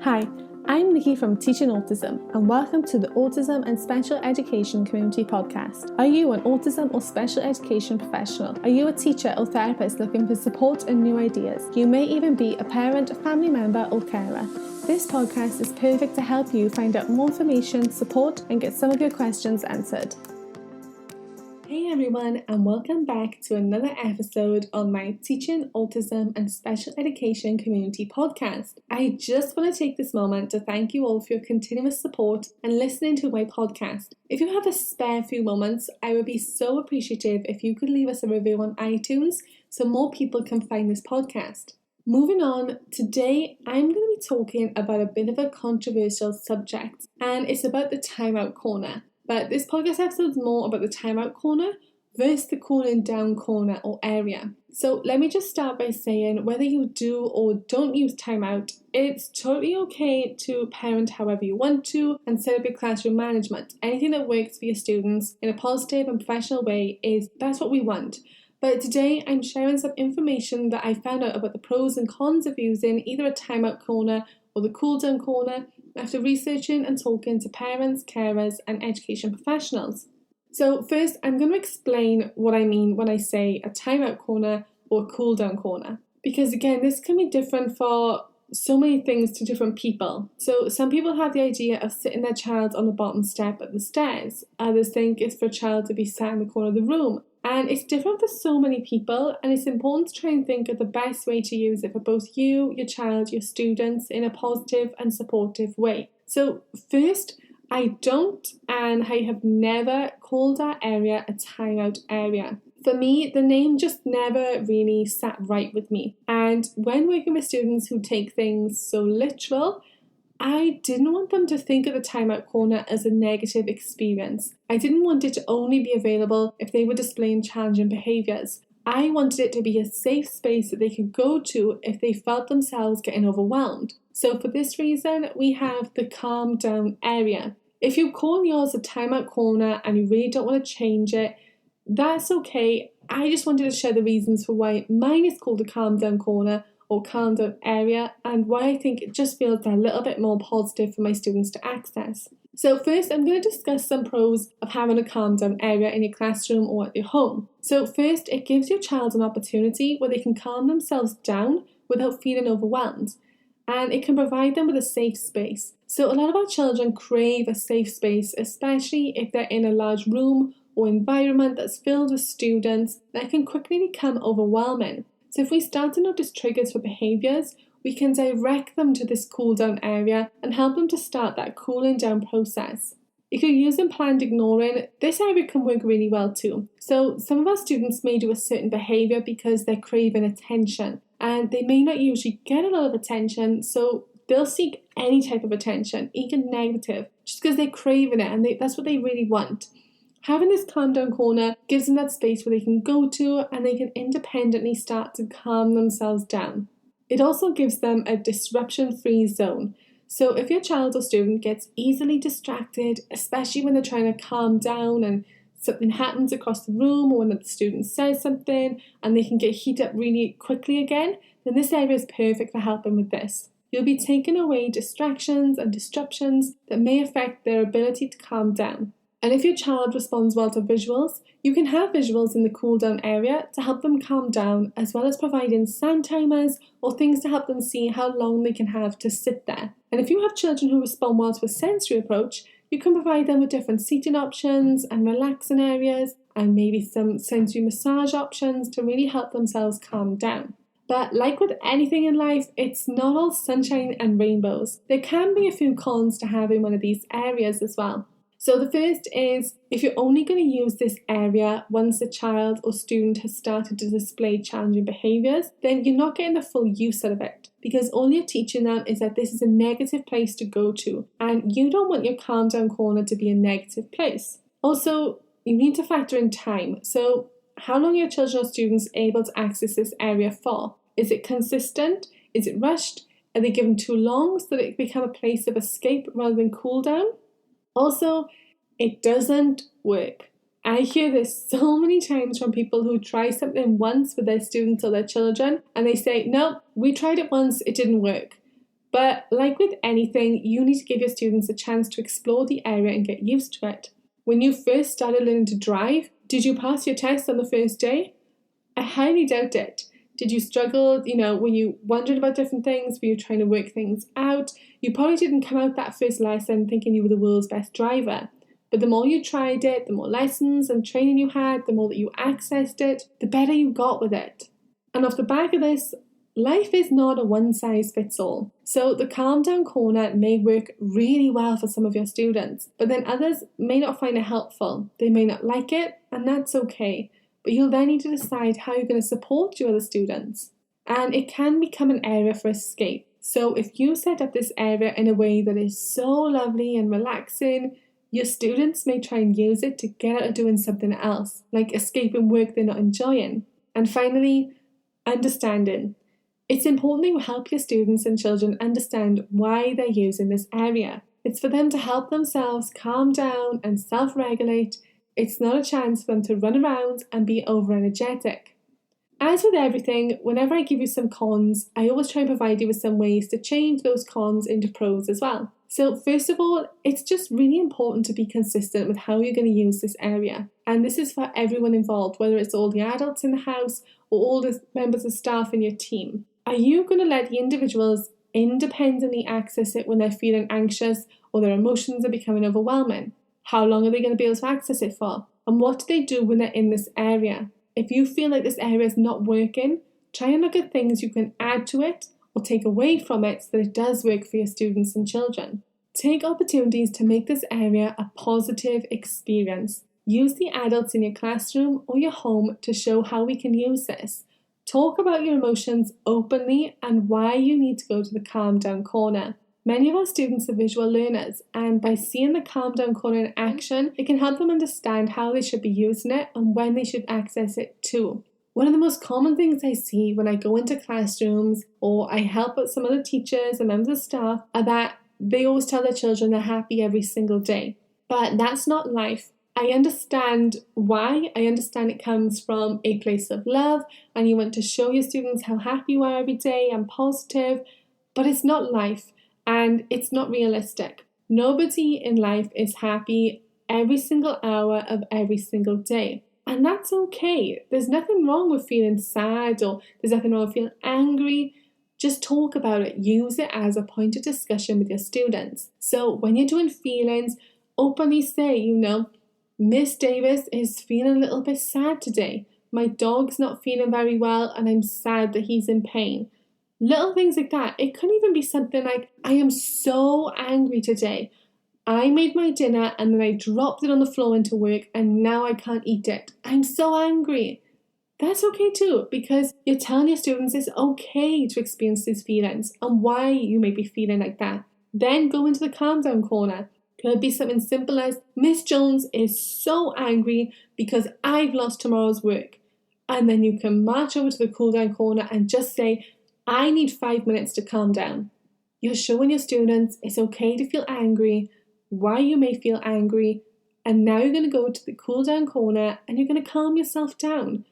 Hi, I'm Nikki from Teaching Autism, and welcome to the Autism and Special Education Community Podcast. Are you an autism or special education professional? Are you a teacher or therapist looking for support and new ideas? You may even be a parent, family member, or carer. This podcast is perfect to help you find out more information, support, and get some of your questions answered. Hey everyone, and welcome back to another episode on my Teaching Autism and Special Education Community Podcast. I just want to take this moment to thank you all for your continuous support and listening to my podcast. If you have a spare few moments, I would be so appreciative if you could leave us a review on iTunes so more people can find this podcast. Moving on, today I'm going to be talking about a bit of a controversial subject, and it's about the timeout corner. But this podcast episode is more about the timeout corner versus the cooling down corner or area. So let me just start by saying whether you do or don't use timeout, it's totally okay to parent however you want to and set up your classroom management. Anything that works for your students in a positive and professional way that's what we want. But today I'm sharing some information that I found out about the pros and cons of using either a timeout corner or the cool down corner after researching and talking to parents, carers and education professionals. So first, I'm going to explain what I mean when I say a timeout corner or a cool down corner. Because again, this can be different for so many things to different people. So some people have the idea of sitting their child on the bottom step of the stairs. Others think it's for a child to be sat in the corner of the room. And it's different for so many people, and it's important to try and think of the best way to use it for both you, your child, your students in a positive and supportive way. So first, I don't and I have never called our area a timeout area. For me, the name just never really sat right with me. And when working with students who take things so literal, I didn't want them to think of the timeout corner as a negative experience. I didn't want it to only be available if they were displaying challenging behaviours. I wanted it to be a safe space that they could go to if they felt themselves getting overwhelmed. So for this reason, we have the calm down area. If you call yours a timeout corner and you really don't want to change it, that's okay. I just wanted to share the reasons for why mine is called a calm down corner or calm down area, and why I think it just feels a little bit more positive for my students to access. So first, I'm going to discuss some pros of having a calm down area in your classroom or at your home. So first, it gives your child an opportunity where they can calm themselves down without feeling overwhelmed, and it can provide them with a safe space. So a lot of our children crave a safe space, especially if they're in a large room or environment that's filled with students that can quickly become overwhelming. So if we start to notice triggers for behaviours, we can direct them to this cool down area and help them to start that cooling down process. If you're using planned ignoring, this area can work really well too. So some of our students may do a certain behaviour because they're craving attention, and they may not usually get a lot of attention, so they'll seek any type of attention, even negative, just because they're craving it and that's what they really want. Having this calm down corner gives them that space where they can go to and they can independently start to calm themselves down. It also gives them a disruption-free zone. So if your child or student gets easily distracted, especially when they're trying to calm down and something happens across the room or when the student says something and they can get heated up really quickly again, then this area is perfect for helping with this. You'll be taking away distractions and disruptions that may affect their ability to calm down. And if your child responds well to visuals, you can have visuals in the cool down area to help them calm down, as well as providing sound timers or things to help them see how long they can have to sit there. And if you have children who respond well to a sensory approach, you can provide them with different seating options and relaxing areas and maybe some sensory massage options to really help themselves calm down. But like with anything in life, it's not all sunshine and rainbows. There can be a few cons to having one of these areas as well. So the first is, if you're only going to use this area once a child or student has started to display challenging behaviours, then you're not getting the full use out of it, because all you're teaching them is that this is a negative place to go to, and you don't want your calm down corner to be a negative place. Also, you need to factor in time. So how long are your children or students able to access this area for? Is it consistent? Is it rushed? Are they given too long so that it can become a place of escape rather than cool down? Also, it doesn't work. I hear this so many times from people who try something once with their students or their children, and they say, no, we tried it once, it didn't work. But like with anything, you need to give your students a chance to explore the area and get used to it. When you first started learning to drive, did you pass your test on the first day? I highly doubt it. Did you struggle? Were you wondering about different things? Were you trying to work things out? You probably didn't come out that first lesson thinking you were the world's best driver. But the more you tried it, the more lessons and training you had, the more that you accessed it, the better you got with it. And off the back of this, life is not a one-size-fits-all. So the calm down corner may work really well for some of your students, but then others may not find it helpful. They may not like it, and that's okay. But you'll then need to decide how you're going to support your other students. And it can become an area for escape. So if you set up this area in a way that is so lovely and relaxing, your students may try and use it to get out of doing something else, like escaping work they're not enjoying. And finally, understanding. It's important that you help your students and children understand why they're using this area. It's for them to help themselves calm down and self-regulate. It's not a chance for them to run around and be over-energetic. As with everything, whenever I give you some cons, I always try and provide you with some ways to change those cons into pros as well. So first of all, it's just really important to be consistent with how you're going to use this area. And this is for everyone involved, whether it's all the adults in the house or all the members of staff in your team. Are you going to let the individuals independently access it when they're feeling anxious or their emotions are becoming overwhelming? How long are they going to be able to access it for? And what do they do when they're in this area? If you feel like this area is not working, try and look at things you can add to it or take away from it so that it does work for your students and children. Take opportunities to make this area a positive experience. Use the adults in your classroom or your home to show how we can use this. Talk about your emotions openly and why you need to go to the calm down corner. Many of our students are visual learners, and by seeing the calm down corner in action, it can help them understand how they should be using it and when they should access it too. One of the most common things I see when I go into classrooms or I help out some other teachers and members of staff are that they always tell their children they're happy every single day. But that's not life. I understand why. I understand it comes from a place of love and you want to show your students how happy you are every day and positive, but it's not life. And it's not realistic. Nobody in life is happy every single hour of every single day. And that's okay. There's nothing wrong with feeling sad or there's nothing wrong with feeling angry. Just talk about it. Use it as a point of discussion with your students. So when you're doing feelings, openly say, Miss Davis is feeling a little bit sad today. My dog's not feeling very well and I'm sad that he's in pain. Little things like that. It could even be something like, I am so angry today. I made my dinner and then I dropped it on the floor into work and now I can't eat it. I'm so angry. That's okay too, because you're telling your students it's okay to experience these feelings and why you may be feeling like that. Then go into the calm down corner. Could be something simple as, Miss Jones is so angry because I've lost tomorrow's work. And then you can march over to the cool down corner and just say, I need 5 minutes to calm down. You're showing your students it's okay to feel angry, why you may feel angry, and now you're going to go to the cool down corner and you're going to calm yourself down.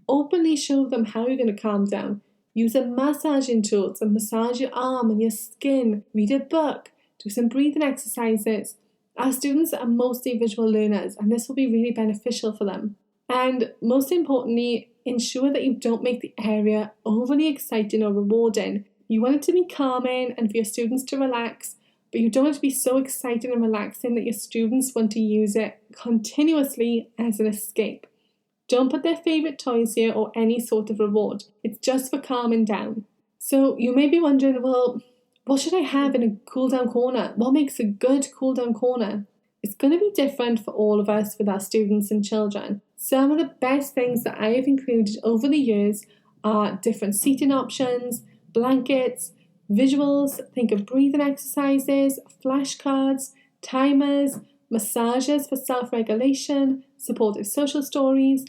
Openly show them how you're going to calm down. Use a massaging tool to massage your arm and your skin, read a book, do some breathing exercises. Our students are mostly visual learners and this will be really beneficial for them. And most importantly, ensure that you don't make the area overly exciting or rewarding. You want it to be calming and for your students to relax, but you don't want it to be so exciting and relaxing that your students want to use it continuously as an escape. Don't put their favourite toys here or any sort of reward. It's just for calming down. So you may be wondering, well, what should I have in a cool down corner? What makes a good cool down corner? It's going to be different for all of us with our students and children. Some of the best things that I have included over the years are different seating options, blankets, visuals, think of breathing exercises, flashcards, timers, massages for self-regulation, supportive social stories.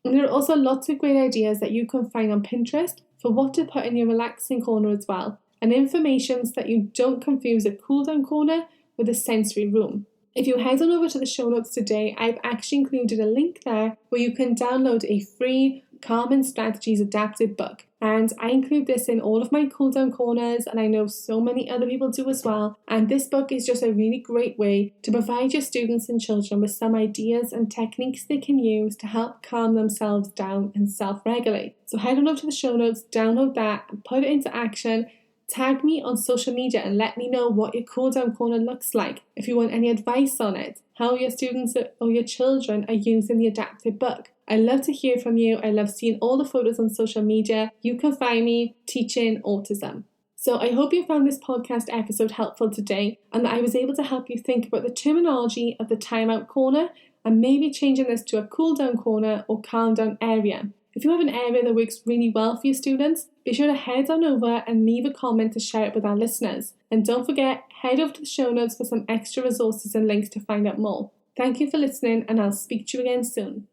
And there are also lots of great ideas that you can find on Pinterest for what to put in your relaxing corner as well, and information so that you don't confuse a cool down corner with a sensory room. If you head on over to the show notes today, I've actually included a link there where you can download a free Calming Strategies adapted book. And I include this in all of my cool down corners, and I know so many other people do as well. And this book is just a really great way to provide your students and children with some ideas and techniques they can use to help calm themselves down and self-regulate. So head on over to the show notes, download that, and put it into action. Tag me on social media and let me know what your cool down corner looks like. If you want any advice on it, how your students or your children are using the adapted book. I love to hear from you. I love seeing all the photos on social media. You can find me teaching autism. So I hope you found this podcast episode helpful today and that I was able to help you think about the terminology of the timeout corner and maybe changing this to a cool down corner or calm down area. If you have an area that works really well for your students, be sure to head on over and leave a comment to share it with our listeners. And don't forget, head over to the show notes for some extra resources and links to find out more. Thank you for listening, and I'll speak to you again soon.